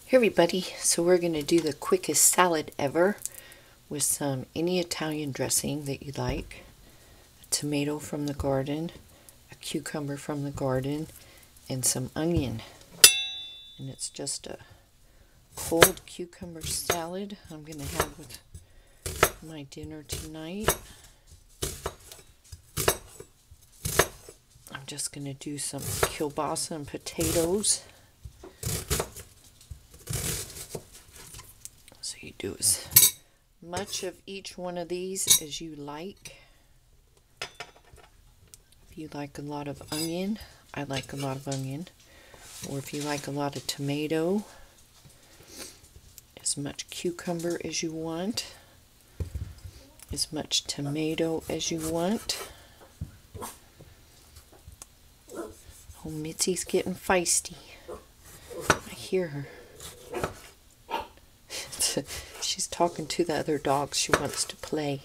Hey everybody, so we're going to do the quickest salad ever with any Italian dressing that you like. A tomato from the garden, a cucumber from the garden, and some onion. And it's just a cold cucumber salad I'm going to have with my dinner tonight. I'm just going to do some kielbasa and potatoes. So you do as much of each one of these as you like. If you like a lot of onion, I like a lot of onion. Or if you like a lot of tomato, as much cucumber as you want, as much tomato as you want. Oh, Mitzi's getting feisty. I hear her. She's talking to the other dogs. She wants to play.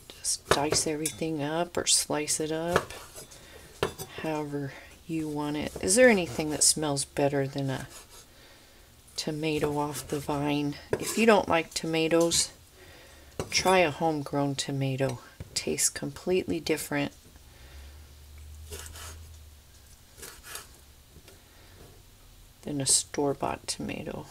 Just dice everything up or slice it up however you want it. Is there anything that smells better than a tomato off the vine? If you don't like tomatoes, try a homegrown tomato. It tastes completely different. Than a store-bought tomato.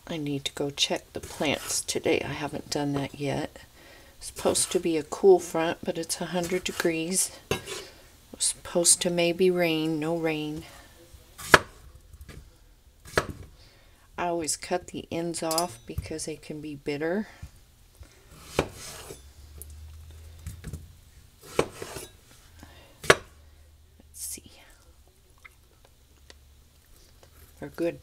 I need to go check the plants today. I haven't done that yet. It's supposed to be a cool front, but it's 100 degrees. It's supposed to maybe rain. No rain. I always cut the ends off because they can be bitter. Let's see. They're good.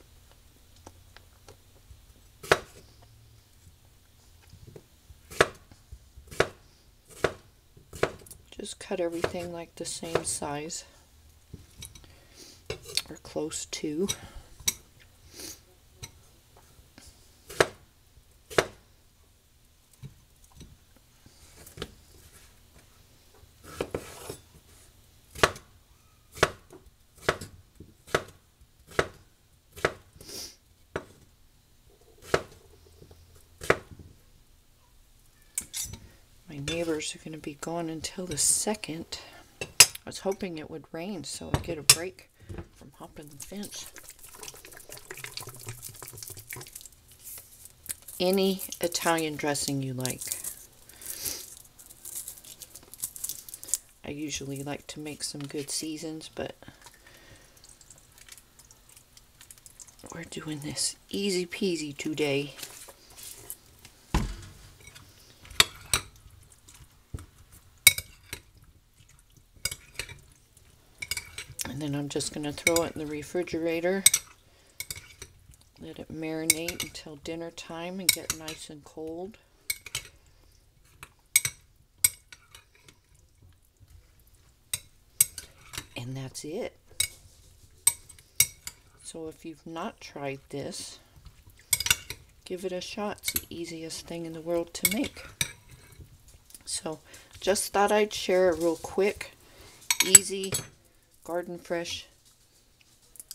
Just cut everything like the same size or close to. My neighbors are going to be gone until the 2nd. I was hoping it would rain so I'd get a break from hopping the fence. Any Italian dressing you like. I usually like to make some good seasons, but we're doing this easy peasy today. And then I'm just going to throw it in the refrigerator. Let it marinate until dinner time and get nice and cold. And that's it. So if you've not tried this, give it a shot. It's the easiest thing in the world to make. So just thought I'd share a real quick, easy, garden fresh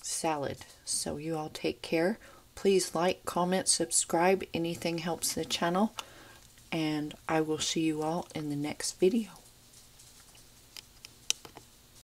salad. So you all take care. Please like, comment, subscribe. Anything helps the channel. And I will see you all in the next video.